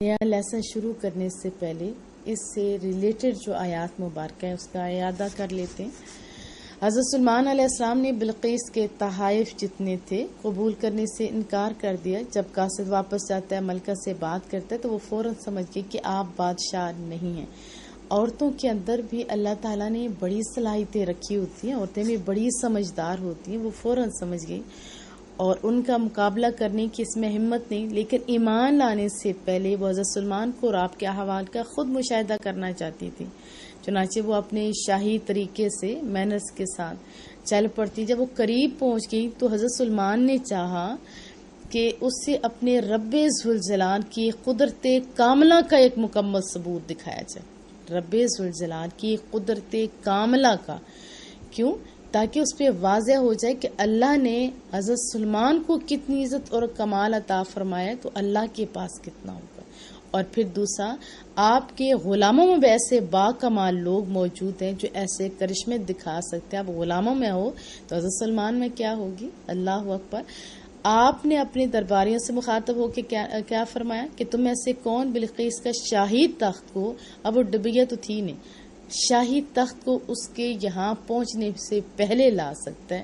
نیا لیسن شروع کرنے سے پہلے اس سے ریلیٹڈ جو آیات مبارکہ ہیں اس کا اعادہ کر لیتے ہیں۔ حضرت سلیمان علیہ السلام نے بلقیس کے تحائف جتنے تھے قبول کرنے سے انکار کر دیا۔ جب قاصد واپس جاتا ہے، ملکہ سے بات کرتا ہے تو وہ فوراً سمجھ گئی کہ آپ بادشاہ نہیں ہیں۔ عورتوں کے اندر بھی اللہ تعالیٰ نے بڑی صلاحیتیں رکھی ہوتی ہیں، عورتیں بھی بڑی سمجھدار ہوتی ہیں، وہ فوراً سمجھ گئی اور ان کا مقابلہ کرنے کی اس میں ہمت نہیں، لیکن ایمان لانے سے پہلے وہ حضرت سلیمان کو اور آپ کے احوال کا خود مشاہدہ کرنا چاہتی تھی۔ چنانچہ وہ اپنے شاہی طریقے سے مینرز کے ساتھ چل پڑتی۔ جب وہ قریب پہنچ گئی تو حضرت سلیمان نے چاہا کہ اس سے اپنے رب ذوالجلال کی قدرت کاملہ کا ایک مکمل ثبوت دکھایا جائے۔ رب ذوالجلال کی قدرت کاملہ کا، کیوں؟ تاکہ اس پہ واضح ہو جائے کہ اللہ نے حضرت سلیمان کو کتنی عزت اور کمال عطا فرمایا تو اللہ کے پاس کتنا ہوگا۔ اور پھر دوسرا، آپ کے غلاموں میں بھی ایسے با کمال لوگ موجود ہیں جو ایسے کرشمے دکھا سکتے ہیں۔ آپ غلاموں میں ہو تو حضرت سلیمان میں کیا ہوگی؟ اللہ اکبر۔ آپ نے اپنے درباریوں سے مخاطب ہو کے کیا فرمایا کہ تم ایسے کون بلقیس کا شاہی تخت کو، اب وہ ڈبیا تو تھی نہیں، شاہی تخت کو اس کے یہاں پہنچنے سے پہلے لا سکتا ہے؟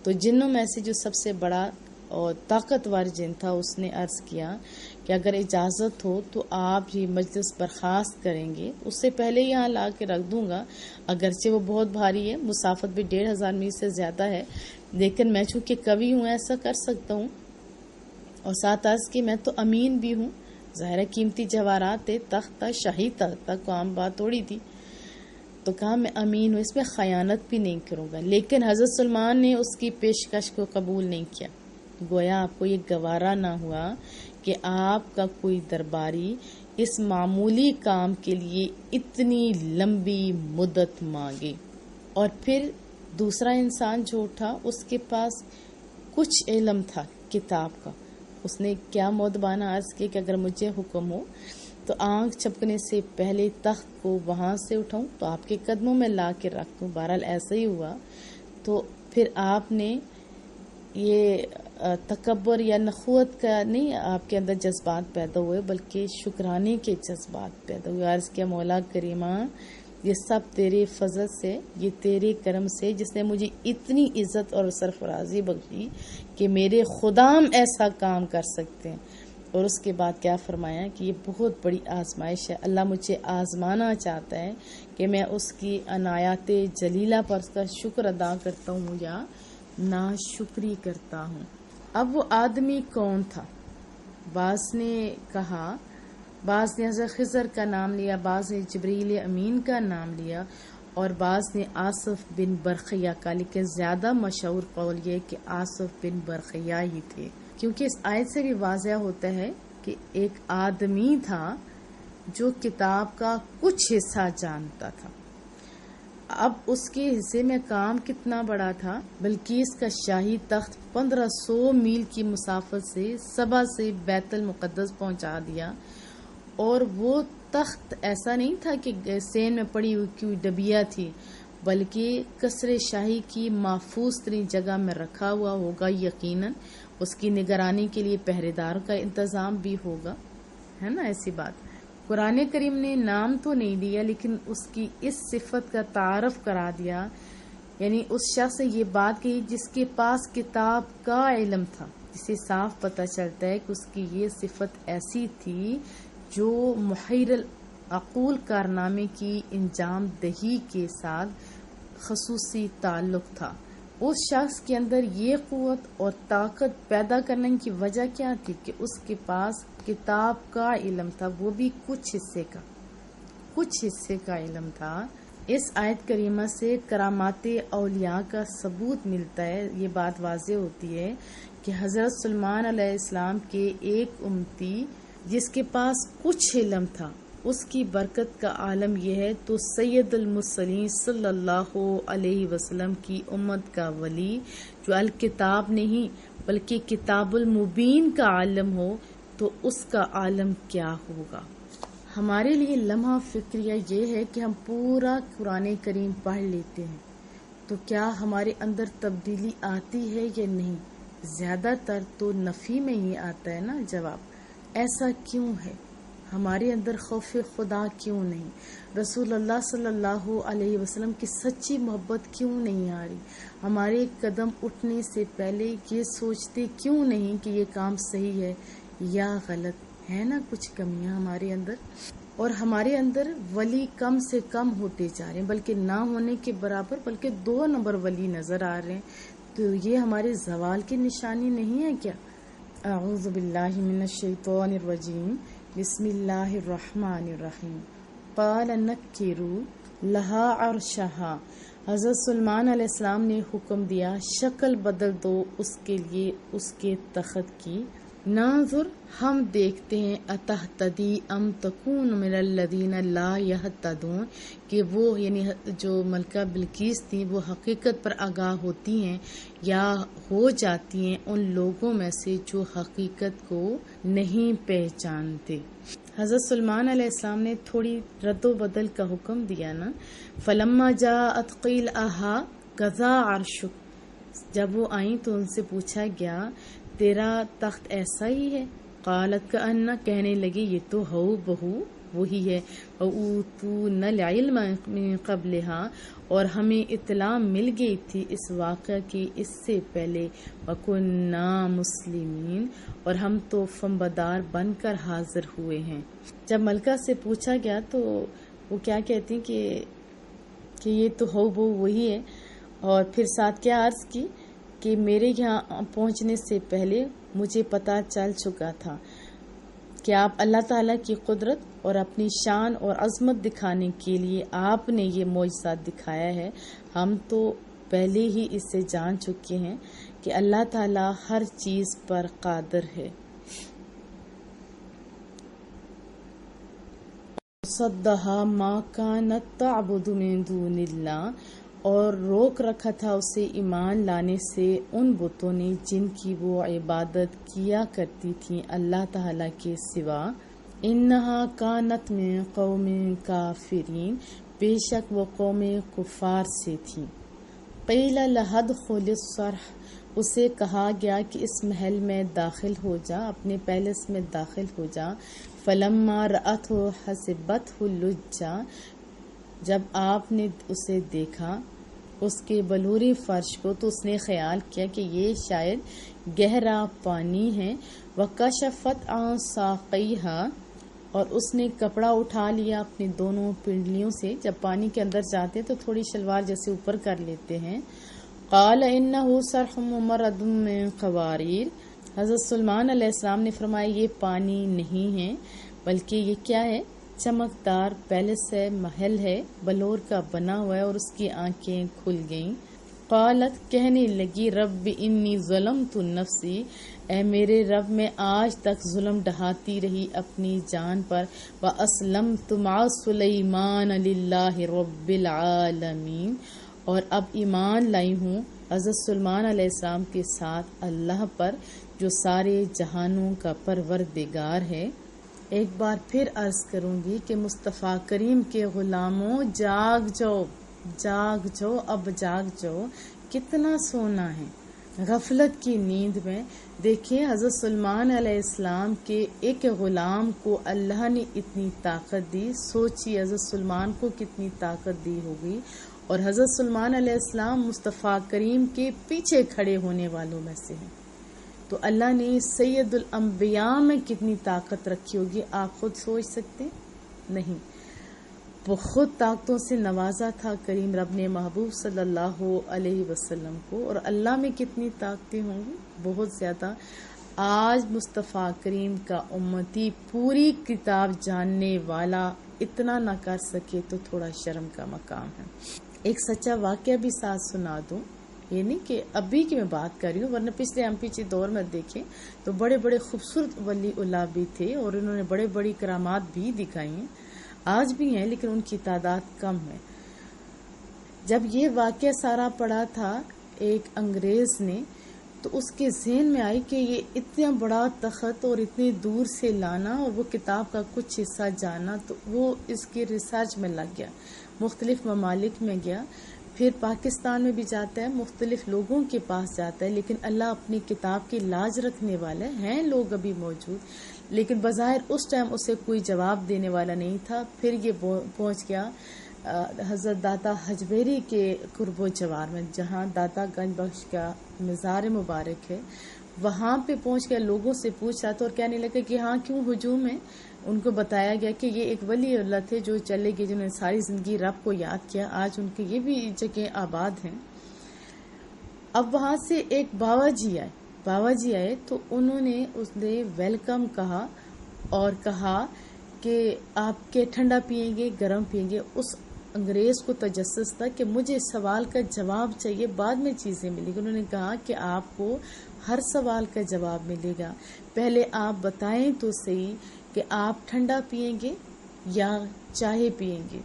تو جنوں میں سے جو سب سے بڑا اور طاقتور جن تھا اس نے عرض کیا کہ اگر اجازت ہو تو آپ یہ مجلس برخاست کریں گے، اس سے پہلے یہاں لا کے رکھ دوں گا، اگرچہ وہ بہت بھاری ہے، مسافت بھی 1500 میل سے زیادہ ہے، لیکن میں چونکہ کوی ہوں ایسا کر سکتا ہوں۔ اور ساتھ عرض کہ میں تو امین بھی ہوں، ظاہر قیمتی جواہرات تھے، تخت تھا، شاہی تخت تھا، کو عام بات تھوڑی تھی۔ تو کہا میں امین ہوں، اس میں خیانت بھی نہیں کروں گا۔ لیکن حضرت سلیمان نے اس کی پیشکش کو قبول نہیں کیا۔ گویا آپ کو یہ گوارا نہ ہوا کہ آپ کا کوئی درباری اس معمولی کام کے لیے اتنی لمبی مدت مانگے۔ اور پھر دوسرا انسان جو اٹھا اس کے پاس کچھ علم تھا کتاب کا، اس نے کیا مودبانہ عرض کیا کہ اگر مجھے حکم ہو تو آنکھ چھپکنے سے پہلے تخت کو وہاں سے اٹھاؤں تو آپ کے قدموں میں لا کے رکھ دوں۔ بہرحال ایسا ہی ہوا۔ تو پھر آپ نے یہ تکبر یا نخوت کا نہیں، آپ کے اندر جذبات پیدا ہوئے بلکہ شکرانے کے جذبات پیدا ہوئے۔ عرض کیا مولا کریمہ یہ سب تیرے فضل سے، یہ تیرے کرم سے، جس نے مجھے اتنی عزت اور سرفرازی بخشی کہ میرے خدام ایسا کام کر سکتے ہیں۔ اور اس کے بعد کیا فرمایا کہ یہ بہت بڑی آزمائش ہے، اللہ مجھے آزمانا چاہتا ہے کہ میں اس کی عنایات جلیلہ پر اس کا شکر ادا کرتا ہوں یا ناشکری کرتا ہوں۔ اب وہ آدمی کون تھا؟ بعض نے کہا، بعض نے حضرت خضر کا نام لیا، بعض نے جبریل امین کا نام لیا اور بعض نے آصف بن برقیہ کا، لیکن زیادہ مشہور قول یہ کہ آصف بن برقیہ ہی تھے، کیونکہ اس آیت سے بھی واضح ہوتا ہے کہ ایک آدمی تھا جو کتاب کا کچھ حصہ جانتا تھا۔ اب اس کے حصے میں کام کتنا بڑا تھا، بلقیس کا شاہی تخت 1500 میل کی مسافت سے سبا سے بیت المقدس پہنچا دیا۔ اور وہ تخت ایسا نہیں تھا کہ سین میں پڑی ہوئی کوئی ڈبیا تھی، بلکہ قصر شاہی کی محفوظ ترین جگہ میں رکھا ہوا ہوگا، یقیناً اس کی نگرانی کے لیے پہرے داروں کا انتظام بھی ہوگا، ہے نا ایسی بات۔ قرآن کریم نے نام تو نہیں دیا لیکن اس کی اس صفت کا تعارف کرا دیا، یعنی اس شخص نے یہ بات کہی جس کے پاس کتاب کا علم تھا، جسے صاف پتہ چلتا ہے کہ اس کی یہ صفت ایسی تھی جو محیر العقول کارنامے کی انجام دہی کے ساتھ خصوصی تعلق تھا۔ اس شخص کے اندر یہ قوت اور طاقت پیدا کرنے کی وجہ کیا تھی کہ اس کے پاس کتاب کا علم تھا، وہ بھی کچھ حصے کا علم تھا۔ اس آیت کریمہ سے کرامات اولیاء کا ثبوت ملتا ہے، یہ بات واضح ہوتی ہے کہ حضرت سلیمان علیہ السلام کے ایک امتی جس کے پاس کچھ علم تھا، اس کی برکت کا عالم یہ ہے تو سید المرسلین صلی اللہ علیہ وسلم کی امت کا ولی جو الکتاب نہیں بلکہ کتاب المبین کا عالم ہو تو اس کا عالم کیا ہوگا۔ ہمارے لیے لمحہ فکریہ یہ ہے کہ ہم پورا قرآن کریم پڑھ لیتے ہیں تو کیا ہمارے اندر تبدیلی آتی ہے یا نہیں؟ زیادہ تر تو نفی میں ہی آتا ہے نا جواب۔ ایسا کیوں ہے؟ ہمارے اندر خوف خدا کیوں نہیں؟ رسول اللہ صلی اللہ علیہ وسلم کی سچی محبت کیوں نہیں آ رہی؟ ہمارے قدم اٹھنے سے پہلے یہ سوچتے کیوں نہیں کہ یہ کام صحیح ہے یا غلط ہے؟ نا کچھ کمیاں ہمارے اندر، اور ہمارے اندر ولی کم سے کم ہوتے جا رہے ہیں، بلکہ نہ ہونے کے برابر، بلکہ 2 نمبر ولی نظر آ رہے ہیں۔ تو یہ ہمارے زوال کی نشانی نہیں ہے کیا؟ اعوذ باللہ من الشیطان الرجیم، بسم اللہ الرحمن الرحیم۔ قال نکروا لها عرشها، حضرت سلیمان علیہ السلام نے حکم دیا شکل بدل دو اس کے لیے اس کے تخت کی۔ ناظر، ہم دیکھتے ہیں اتہتدی ام تکون من الذین لا یہتدون، کہ وہ یعنی جو ملکہ بلقیس تھی وہ حقیقت پر آگاہ ہوتی ہیں یا ہو جاتی ہیں ان لوگوں میں سے جو حقیقت کو نہیں پہچانتے۔ حضرت سلیمان علیہ السلام نے تھوڑی رد و بدل کا حکم دیا نا۔ فلما جاءت قیل اہا کذا عرشک، جب وہ آئیں تو ان سے پوچھا گیا تیرا تخت ایسا ہی ہے؟ قالت کأن، کہنے لگی یہ تو ہو بہو وہی ہے۔ وَأُوتُونَ الْعِلْمَ مِن قَبْلِهَا، اور ہمیں اطلاع مل گئی تھی اس واقعہ کی اس سے پہلے۔ وَكُنَّا مُسْلِمِينَ، اور ہم تو فنبدار بن کر حاضر ہوئے ہیں۔ جب ملکہ سے پوچھا گیا تو وہ کیا کہتی ہیں کہ یہ تو ہو بہو وہی ہے، اور پھر ساتھ کیا عرض کی کہ میرے یہاں پہنچنے سے پہلے مجھے پتہ چل چکا تھا کہ آپ اللہ تعالیٰ کی قدرت اور اپنی شان اور عظمت دکھانے کے لیے آپ نے یہ معجزات دکھایا ہے۔ ہم تو پہلے ہی اس سے جان چکے ہیں کہ اللہ تعالیٰ ہر چیز پر قادر ہے۔ صدھا ما کانت تعبد من دون اللہ، اور روک رکھا تھا اسے ایمان لانے سے ان بتوں نے جن کی وہ عبادت کیا کرتی تھیں اللہ تعالیٰ کے سوا۔ انہا کانت من قوم کافرین، بے شک وہ قوم کفار سے تھی۔ قیل لہا ادخل الصرح، اسے کہا گیا کہ اس محل میں داخل ہو جا، اپنے پیلس میں داخل ہو جا۔ فلما رأتہ حسبتہ لجا، جب آپ نے اسے دیکھا اس کے بلوری فرش کو تو اس نے خیال کیا کہ یہ شاید گہرا پانی ہے۔ وَكَشَفَتْ عَنْ سَاقَيْهَا، اور اس نے کپڑا اٹھا لیا اپنی دونوں پنڈلیوں سے، جب پانی کے اندر جاتے تو تھوڑی شلوار جیسے اوپر کر لیتے ہیں۔ قَالَ إِنَّهُ صَرْحٌ مُمَرَّدٌ مِّن قَوَارِيرَ، حضرت سلیمان علیہ السلام نے فرمایا یہ پانی نہیں ہے بلکہ یہ کیا ہے؟ چمکدار پیلس ہے، محل ہے، بلور کا بنا ہوا ہے، اور اس کی آنکھیں کھل گئیں۔ قالت، کہنے لگی رب انی ظلمت نفسی، اے میرے رب میں آج تک ظلم ڈھاتی رہی اپنی جان پر۔ واسلمت مع سلیمان للہ رب العالمین، اور اب ایمان لائی ہوں حضرت سلیمان علیہ السلام کے ساتھ اللہ پر جو سارے جہانوں کا پروردگار ہے۔ ایک بار پھر عرض کروں گی کہ مصطفیٰ کریم کے غلاموں جاگ جاؤ، جاگ جاؤ، اب جاگ جاؤ، کتنا سونا ہے غفلت کی نیند میں۔ دیکھیں حضرت سلیمان علیہ السلام کے ایک غلام کو اللہ نے اتنی طاقت دی، سوچی حضرت سلیمان کو کتنی طاقت دی ہوگی، اور حضرت سلیمان علیہ السلام مصطفیٰ کریم کے پیچھے کھڑے ہونے والوں میں سے ہیں، تو اللہ نے سید الانبیاء میں کتنی طاقت رکھی ہوگی آپ خود سوچ سکتے نہیں؟ بہت طاقتوں سے نوازا تھا کریم رب نے محبوب صلی اللہ علیہ وسلم کو، اور اللہ میں کتنی طاقتیں ہوں گی؟ بہت زیادہ۔ آج مصطفیٰ کریم کا امتی پوری کتاب جاننے والا اتنا نہ کر سکے تو تھوڑا شرم کا مقام ہے۔ ایک سچا واقعہ بھی ساتھ سنا دوں، یہ نہیں کہ ابھی کی میں بات کر رہی ہوں، ورنہ پچھلے دور میں دیکھیں تو بڑے بڑے خوبصورت ولی اللہ بھی تھے اور انہوں نے بڑے بڑی کرامات بھی دکھائی ہیں، آج بھی ہیں لیکن ان کی تعداد کم ہے۔ جب یہ واقعہ سارا پڑھا تھا ایک انگریز نے تو اس کے ذہن میں آئی کہ یہ اتنا بڑا تخت اور اتنی دور سے لانا اور وہ کتاب کا کچھ حصہ جانا، تو وہ اس کی ریسرچ میں لگ گیا، مختلف ممالک میں گیا، پھر پاکستان میں بھی جاتا ہے، مختلف لوگوں کے پاس جاتا ہے، لیکن اللہ اپنی کتاب کی لاج رکھنے والے ہیں لوگ ابھی موجود، لیکن بظاہر اس ٹائم اسے کوئی جواب دینے والا نہیں تھا۔ پھر یہ پہنچ گیا حضرت داتا حجبیری کے قرب و جوار میں، جہاں داتا گنج بخش کا مزار مبارک ہے، وہاں پہ پہنچ گیا، لوگوں سے پوچھ رہا تھا اور کہنے لگا کہ ہاں کیوں ہجوم ہے۔ ان کو بتایا گیا کہ یہ ایک ولی اللہ تھے جو چلے گئے، جنہوں نے ساری زندگی رب کو یاد کیا، آج ان کی یہ بھی جگہ آباد ہیں۔ اب وہاں سے ایک بابا جی آئے تو انہوں نے اس نے ویلکم کہا اور کہا کہ آپ کے ٹھنڈا پیئیں گے گرم پیئیں گے۔ اس انگریز کو تجسس تھا کہ مجھے سوال کا جواب چاہیے، بعد میں چیزیں ملیں گی۔ انہوں نے کہا کہ آپ کو ہر سوال کا جواب ملے گا، پہلے آپ بتائیں تو صحیح کہ آپ ٹھنڈا پیئیں گے یا چائے پیئیں گے۔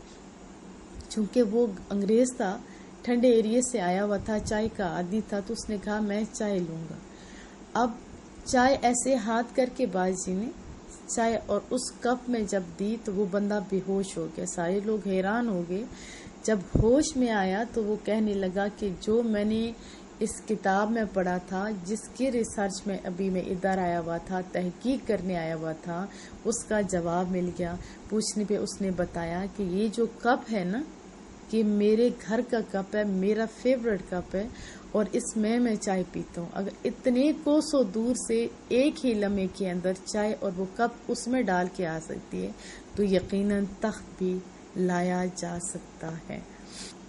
چونکہ وہ انگریز تھا، ٹھنڈے ایریے سے آیا ہوا تھا، چائے کا عادی تھا، تو اس نے کہا میں چائے لوں گا۔ اب چائے ایسے ہاتھ کر کے باجی نے چائے اور اس کپ میں جب دی تو وہ بندہ بے ہوش ہو گیا، سارے لوگ حیران ہو گئے۔ جب ہوش میں آیا تو وہ کہنے لگا کہ جو میں نے اس کتاب میں پڑھا تھا، جس کے ریسرچ میں ابھی میں ادھر آیا ہوا تھا، تحقیق کرنے آیا ہوا تھا، اس کا جواب مل گیا۔ پوچھنے پہ اس نے بتایا کہ یہ جو کپ ہے نا، کہ میرے گھر کا کپ ہے، میرا فیورٹ کپ ہے، اور اس میں چائے پیتا ہوں۔ اگر اتنے کوسوں دور سے ایک ہی لمحے کے اندر چائے اور وہ کپ اس میں ڈال کے آ سکتی ہے تو یقیناً تخت بھی لایا جا سکتا ہے۔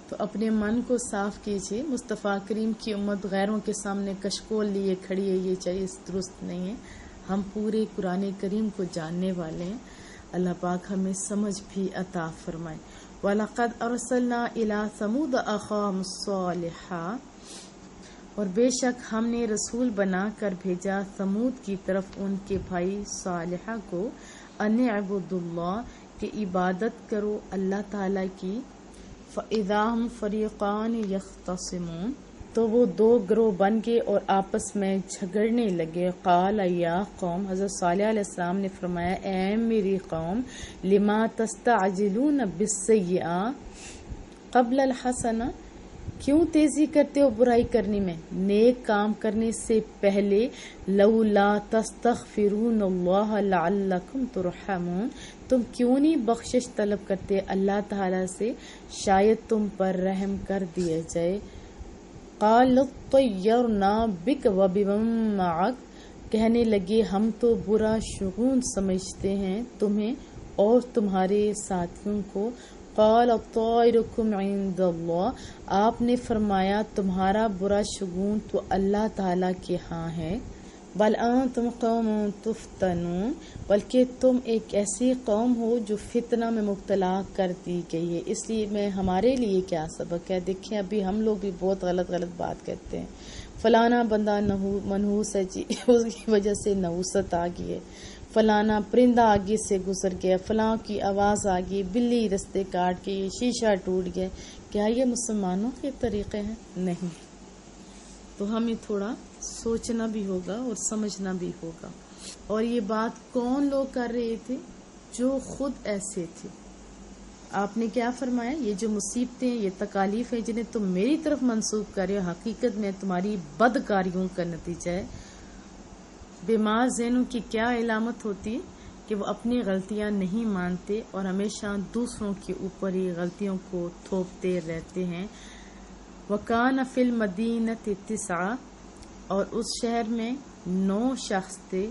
تو اپنے من کو صاف کیجیے۔ مصطفیٰ کریم کی امت غیروں کے سامنے کشکول لیے کھڑی ہے، یہ چیز درست نہیں ہے۔ ہم پورے قرآن کریم کو جاننے والے ہیں۔ اللہ پاک ہمیں سمجھ بھی عطا فرمائے۔ وَلَقَدْ أَرْسَلْنَا إِلَىٰ ثَمُودَ أَخَاهُمْ صَالِحًا، اور بے شک ہم نے رسول بنا کر بھیجا ثمود کی طرف ان کے بھائی صالحہ کو، أَنِ اعْبُدُوا اللَّهَ، کہ عبادت کرو اللہ تعالیٰ کی۔ فَإِذَا هُمْ فَرِيقَانِ يَخْتَصِمُونَ، تو وہ دو گروہ بن گئے اور آپس میں جھگڑنے لگے۔ قال یا قوم، حضرت صالح علیہ السلام نے فرمایا اے میری قوم، لما تستعجلون بالسیئہ قبل الحسنہ، کیوں تیزی کرتے ہو برائی کرنے میں نیک کام کرنے سے پہلے؟ لولا تستغفرون اللہ لعلکم ترحمون، تم کیوں نہیں بخشش طلب کرتے اللہ تعالیٰ سے، شاید تم پر رحم کر دیا جائے۔ قال طیرنا بک وبمن معک، کہنے لگے ہم تو برا شگون سمجھتے ہیں تمہیں اور تمہارے ساتھیوں کو۔ قال طائرکم عند اللہ، آپ نے فرمایا تمہارا برا شگون تو اللہ تعالیٰ کے ہاں ہے۔ بل انتم قوم تفتنون، بلکہ تم ایک ایسی قوم ہو جو فتنہ میں مبتلا کر دی گئی ہے۔ اس لیے میں ہمارے لیے کیا سبق ہے؟ دیکھیں ابھی ہم لوگ بھی بہت غلط بات کرتے ہیں، فلانا بندہ منحوس ہے جی، اس کی وجہ سے نحوست آ گئی ہے، فلانا پرندہ آگے سے گزر گیا، فلاں کی آواز آ گئی، بلی رستے کاٹ گئی، شیشہ ٹوٹ گیا۔ کیا یہ مسلمانوں کے طریقے ہیں؟ نہیں۔ تو ہمیں تھوڑا سوچنا بھی ہوگا اور سمجھنا بھی ہوگا۔ اور یہ بات کون لوگ کر رہے تھے؟ جو خود ایسے تھے۔ آپ نے کیا فرمایا؟ یہ جو مصیبتیں، یہ تکالیف ہیں جنہیں تم میری طرف منسوب کر رہے ہو، حقیقت میں تمہاری بدکاریوں کا نتیجہ ہے۔ بیمار ذہنوں کی کیا علامت ہوتی ہے؟ کہ وہ اپنی غلطیاں نہیں مانتے اور ہمیشہ دوسروں کے اوپر ہی غلطیوں کو تھوپتے رہتے ہیں۔ وَكَانَ فِي الْمَدِينَةِ 9، اور اس شہر میں 9 شخص تھے،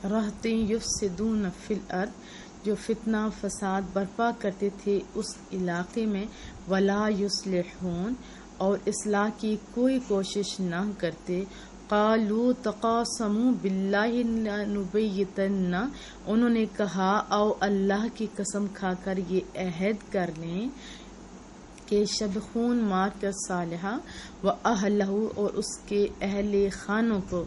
رہتے یفسدون فی الارض، جو فتنہ فساد برپا کرتے تھے اس علاقے میں، ولا یصلحون، اور اصلاح کی کوئی کوشش نہ کرتے۔ قالوا تقاسموا باللہ لنبیتن، انہوں نے کہا او اللہ کی قسم کھا کر یہ عہد کر لیں کہ شب خون مار کر صالحہ و اہلہ، اور اس کے اہل خانوں کو،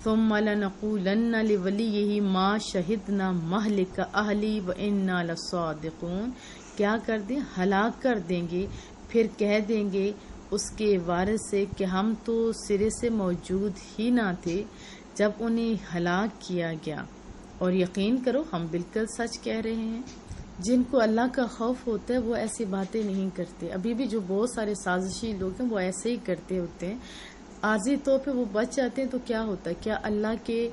ثم لنقولن لولیہ ما شہدنا مہلک اہلی و انا لصادقون، کیا کر دیں؟ ہلاک کر دیں گے، پھر کہہ دیں گے اس کے وارث سے کہ ہم تو سرے سے موجود ہی نہ تھے جب انہیں ہلاک کیا گیا، اور یقین کرو ہم بالکل سچ کہہ رہے ہیں۔ جن کو اللہ کا خوف ہوتا ہے وہ ایسی باتیں نہیں کرتے. ابھی بھی جو بہت سارے سازشی لوگ ہیں وہ ایسے ہی کرتے ہوتے ہیں. عارضی طور پہ وہ بچ جاتے ہیں تو کیا ہوتا ہے؟ کیا اللہ کے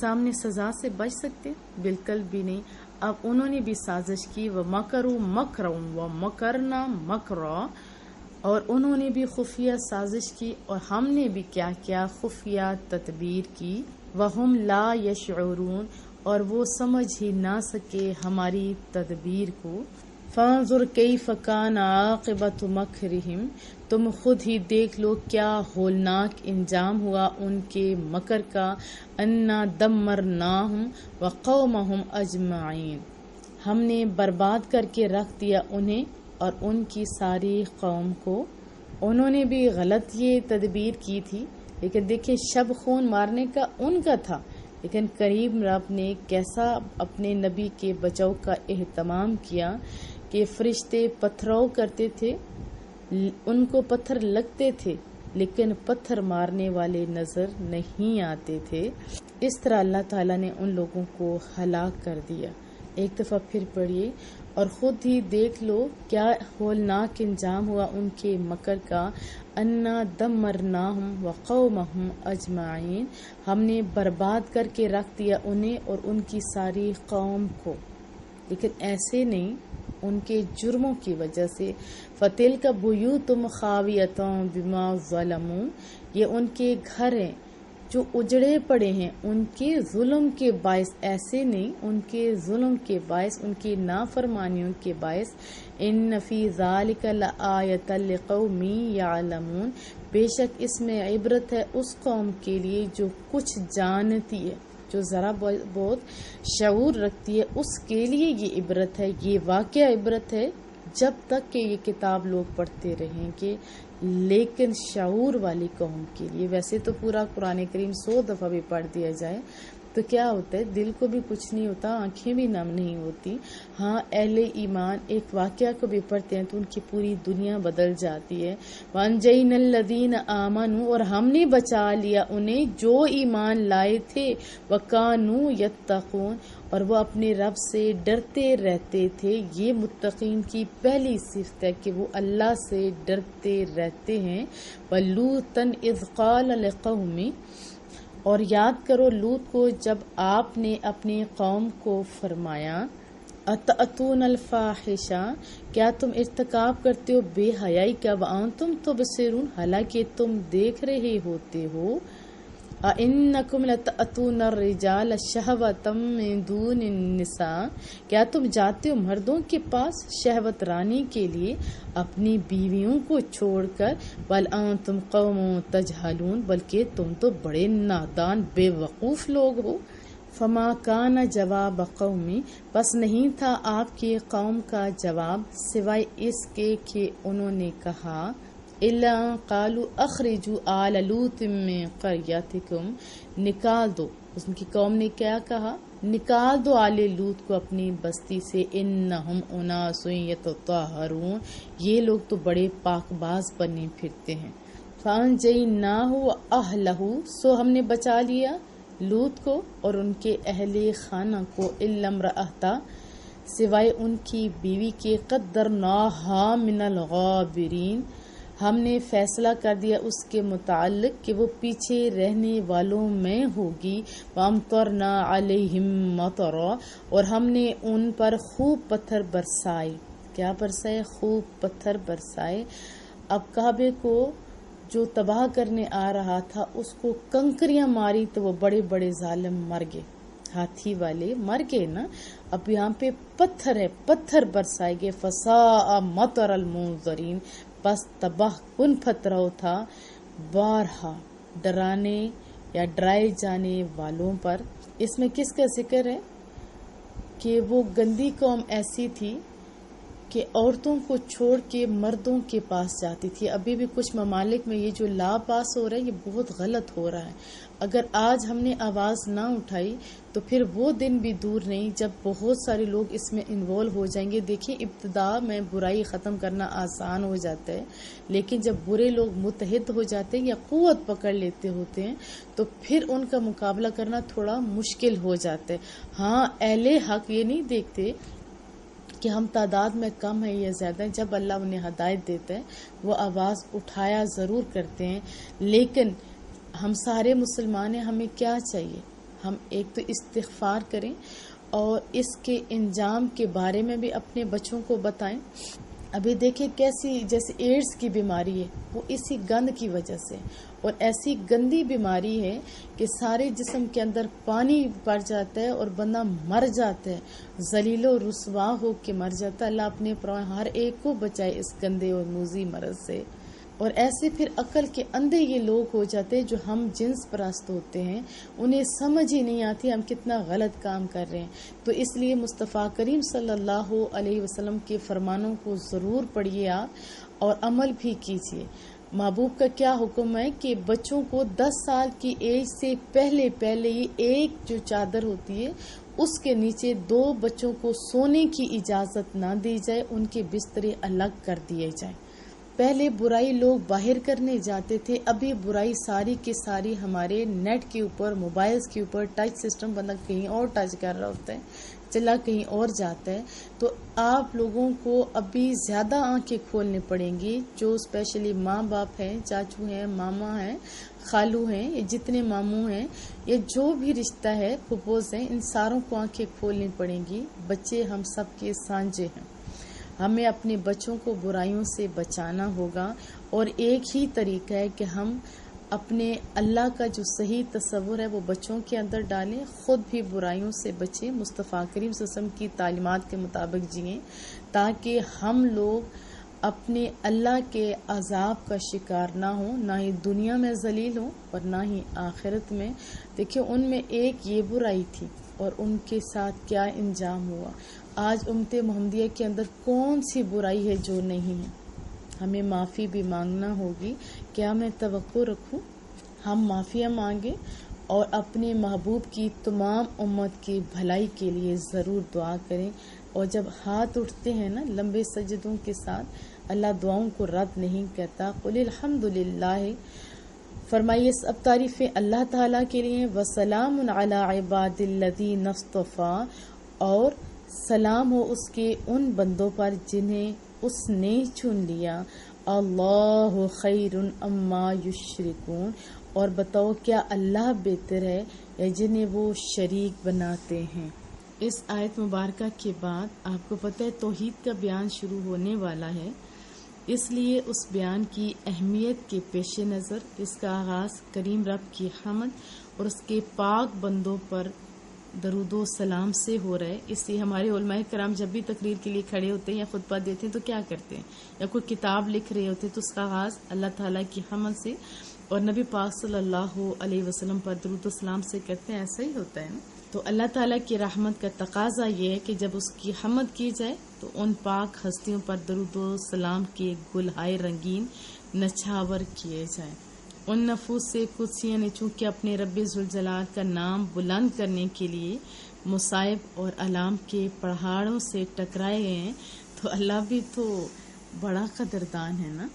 سامنے سزا سے بچ سکتے؟ بالکل بھی نہیں. اب انہوں نے بھی سازش کی. وَمَكَرُوا مَكْرًا وَمَكَرْنَا مَكْرًا، اور انہوں نے بھی خفیہ سازش کی اور ہم نے بھی کیا کیا؟ خفیہ تدبیر کی. وَهُمْ لَا يَشْعُرُونَ، اور وہ سمجھ ہی نہ سکے ہماری تدبیر کو. فَانظُرْ كَيْفَ كَانَ عَاقِبَةُ مَكْرِهِمْ، تم خود ہی دیکھ لو کیا ہولناک انجام ہوا ان کے مکر کا. اَنَّا دَمَّرْنَاهُمْ وَقَوْمَهُمْ أَجْمَعِينَ، ہم نے برباد کر کے رکھ دیا انہیں اور ان کی ساری قوم کو. انہوں نے بھی غلط یہ تدبیر کی تھی، لیکن دیکھیں شب خون مارنے کا ان کا تھا، لیکن کریم رب نے کیسا اپنے نبی کے بچاؤ کا اہتمام کیا کہ فرشتے پتھراؤ کرتے تھے، ان کو پتھر لگتے تھے لیکن پتھر مارنے والے نظر نہیں آتے تھے. اس طرح اللہ تعالیٰ نے ان لوگوں کو ہلاک کر دیا. ایک دفعہ پھر پڑھیے اور خود ہی دیکھ لو کیا ہولناک انجام ہوا ان کے مکر کا. انا دمرناہم وقومہم اجمعین، ہم نے برباد کر کے رکھ دیا انہیں اور ان کی ساری قوم کو. لیکن ایسے نہیں، ان کے جرموں کی وجہ سے. فتلک بیوتہم خاویۃ بما ظلموا، یہ ان کے گھر ہیں جو اجڑے پڑے ہیں ان کے ظلم کے باعث. ایسے نہیں، ان کے ظلم کے باعث، ان کی نافرمانیوں کے باعث. ان فی ذالک لآیۃ لقوم یعلمون، بے شک اس میں عبرت ہے اس قوم کے لیے جو کچھ جانتی ہے، جو ذرا بہت شعور رکھتی ہے، اس کے لیے یہ عبرت ہے. یہ واقعہ عبرت ہے جب تک کہ یہ کتاب لوگ پڑھتے رہیں گے، لیکن شعور والی قوم کے لیے. ویسے تو پورا قرآن کریم 100 دفعہ بھی پڑھ دیا جائے تو کیا ہوتا ہے؟ دل کو بھی کچھ نہیں ہوتا، آنکھیں بھی نم نہیں ہوتی. ہاں اہل ایمان ایک واقعہ کو بھی پڑھتے ہیں تو ان کی پوری دنیا بدل جاتی ہے. وَأَنْجَيْنَا الَّذِينَ آمَنُوا، اور ہم نے بچا لیا انہیں جو ایمان لائے تھے. وَكَانُوا يَتَّقُونَ، اور وہ اپنے رب سے ڈرتے رہتے تھے. یہ متقین کی پہلی صفت ہے کہ وہ اللہ سے ڈرتے رہتے ہیں. وَلُوطًا إِذْ قَالَ لِقَوْمِهِ، اور یاد کرو لوط کو جب آپ نے اپنی قوم کو فرمایا. اتأتون الفاحشہ، کیا تم ارتکاب کرتے ہو بے حیائی کا. وانتم تبصرون، حالانکہ تم دیکھ رہے ہوتے ہو. اِنَّكُمْ لَتَأْتُونَ الرِّجَالَ شَهْوَةً مِّن دُونِ النِّسَاءِ، کیا تم جاتے ہو مردوں کے پاس شہوت رانی کے لیے اپنی بیویوں کو چھوڑ کر. وَأَنْتُمْ قَوْمٌ تَجْهَلُونَ، بلکہ تم تو بڑے نادان بے وقوف لوگ ہو. فَمَا كَانَ جَوَابَ قَوْمِ، بس نہیں تھا آپ کی قوم کا جواب سوائے اس کے کہ انہوں نے کہا. إِلَّا قَالُوا أَخْرِجُوا آلَ لُوطٍ مِّن قَرْيَتِكُمْ، نکال دو. اس کی قوم نے کیا کہا؟ نکال دو آل لوط کو اپنی بستی سے. إِنَّهُمْ أُنَاسٌ يَتَطَهَّرُونَ، یہ لوگ تو بڑے پاک باز بنے پھرتے ہیں. فَأَنْجَيْنَاهُ وَأَهْلَهُ، سو ہم نے بچا لیا لوط کو اور ان کے اہل خانہ کو. إِلَّا امْرَأَتَهُ، سوائے ان کی بیوی کے. قَدَّرْنَاهَا مِنَ الْغَابِرِينَ، ہم نے فیصلہ کر دیا اس کے متعلق کہ وہ پیچھے رہنے والوں میں ہوگی. وَأَمْطَرْنَا عَلَيْهِمْ مَطَرًا، اور ہم نے ان پر خوب پتھر برسائے. کیا برسائے؟ خوب پتھر برسائے. اب کعبے کو جو تباہ کرنے آ رہا تھا اس کو کنکریاں ماری تو وہ بڑے بڑے ظالم مر گئے، ہاتھی والے مر گئے نا. اب یہاں پہ پتھر ہے، پتھر برسائے گئے. فَسَاءَ مَطَرَ الْمُنذَرِينَ، بس تباہ کن پتھراؤ تھا بارہا ڈرانے یا ڈرائے جانے والوں پر. اس میں کس کا ذکر ہے؟ کہ وہ گندی قوم ایسی تھی کہ عورتوں کو چھوڑ کے مردوں کے پاس جاتی تھی. ابھی بھی کچھ ممالک میں یہ جو لا پاس ہو رہا ہے یہ بہت غلط ہو رہا ہے. اگر آج ہم نے آواز نہ اٹھائی تو پھر وہ دن بھی دور نہیں جب بہت سارے لوگ اس میں انوالو ہو جائیں گے. دیکھیں ابتدا میں برائی ختم کرنا آسان ہو جاتا ہے، لیکن جب برے لوگ متحد ہو جاتے ہیں یا قوت پکڑ لیتے ہوتے ہیں تو پھر ان کا مقابلہ کرنا تھوڑا مشکل ہو جاتا ہے. ہاں اہل حق یہ نہیں دیکھتے کہ ہم تعداد میں کم ہیں یا زیادہ ہیں، جب اللہ انہیں ہدایت دیتا ہے وہ آواز اٹھایا ضرور کرتے ہیں. لیکن ہم سارے مسلمان ہیں، ہمیں کیا چاہیے؟ ہم ایک تو استغفار کریں اور اس کے انجام کے بارے میں بھی اپنے بچوں کو بتائیں. ابھی دیکھیں کیسی جیسے ایڈز کی بیماری ہے وہ اسی گند کی وجہ سے، اور ایسی گندی بیماری ہے کہ سارے جسم کے اندر پانی پڑ جاتا ہے اور بندہ مر جاتا ہے، ذلیل و رسوا ہو کے مر جاتا ہے. اللہ اپنے ہر ایک کو بچائے اس گندے اور موذی مرض سے. اور ایسے پھر عقل کے اندھے یہ لوگ ہو جاتے ہیں جو ہم جنس پرست ہوتے ہیں، انہیں سمجھ ہی نہیں آتی ہم کتنا غلط کام کر رہے ہیں. تو اس لیے مصطفیٰ کریم صلی اللہ علیہ وسلم کے فرمانوں کو ضرور پڑھیے آپ اور عمل بھی کیجیے. محبوب کا کیا حکم ہے کہ بچوں کو 10 سال کی ایج سے پہلے ہی ایک جو چادر ہوتی ہے اس کے نیچے 2 بچوں کو سونے کی اجازت نہ دی جائے، ان کے بسترے الگ کر دیے جائیں. پہلے برائی لوگ باہر کرنے جاتے تھے، ابھی برائی ساری کی ساری ہمارے نیٹ کے اوپر، موبائلز کے اوپر، ٹچ سسٹم بندہ کہیں اور ٹچ کر رہا ہوتا ہے، چلا کہیں اور جاتا ہے. تو آپ لوگوں کو ابھی زیادہ آنکھیں کھولنے پڑیں گی، جو اسپیشلی ماں باپ ہیں، چاچو ہیں، ماما ہیں، خالو ہیں، یہ جتنے ماموں ہیں، یہ جو بھی رشتہ ہے، پھپھوز ہیں، ان ساروں کو آنکھیں کھولنی پڑیں گی. بچے ہم سب کے سانجے ہیں، ہمیں اپنے بچوں کو برائیوں سے بچانا ہوگا. اور ایک ہی طریقہ ہے کہ ہم اپنے اللہ کا جو صحیح تصور ہے وہ بچوں کے اندر ڈالیں، خود بھی برائیوں سے بچیں، مصطفیٰ کریم صلی اللہ علیہ وسلم کی تعلیمات کے مطابق جئیں، تاکہ ہم لوگ اپنے اللہ کے عذاب کا شکار نہ ہوں، نہ ہی دنیا میں ذلیل ہوں اور نہ ہی آخرت میں. دیکھیں ان میں ایک یہ برائی تھی اور ان کے ساتھ کیا انجام ہوا. آج امت محمدیہ کے اندر کون سی برائی ہے جو نہیں ہے؟ ہمیں معافی بھی مانگنا ہوگی. کیا میں توقع رکھوں ہم معافیاں مانگیں اور اپنے محبوب کی تمام امت کی بھلائی کے لیے ضرور دعا کریں. اور جب ہاتھ اٹھتے ہیں نا لمبے سجدوں کے ساتھ، اللہ دعاؤں کو رد نہیں کرتا. قل الحمدللہ، فرمائیے اب تعریفیں اللہ تعالیٰ کے لیے. وسلام علی عباد الذین اصطفیٰ، اور سلام ہو اس کے ان بندوں پر جنہیں اس نے چن لیا. اللہ خیر اما یشرکون، اور بتاؤ کیا اللہ بہتر ہے یا جنہیں وہ شریک بناتے ہیں. اس آیت مبارکہ کے بعد آپ کو پتہ ہے توحید کا بیان شروع ہونے والا ہے، اس لیے اس بیان کی اہمیت کے پیش نظر اس کا آغاز کریم رب کی حمد اور اس کے پاک بندوں پر درود و سلام سے ہو رہا ہے. اس لیے ہمارے علماء کرام جب بھی تقریر کے لیے کھڑے ہوتے ہیں یا خطبہ دیتے ہیں تو کیا کرتے ہیں، یا کوئی کتاب لکھ رہے ہوتے ہیں تو اس کا آغاز اللہ تعالیٰ کی حمد سے اور نبی پاک صلی اللہ علیہ وسلم پر درود و سلام سے کرتے ہیں. ایسا ہی ہوتا ہے نا. تو اللہ تعالیٰ کی رحمت کا تقاضا یہ ہے کہ جب اس کی حمد کی جائے تو ان پاک ہستیوں پر درود و سلام کے گلہائے رنگین نچھاور کیے جائیں. ان نفوس سے قدسیاں نے چونکہ اپنے رب ذوالجلال کا نام بلند کرنے کے لیے مصائب اور علام کے پہاڑوں سے ٹکرائے گئے ہیں، تو اللہ بھی تو بڑا قدردان ہے نا.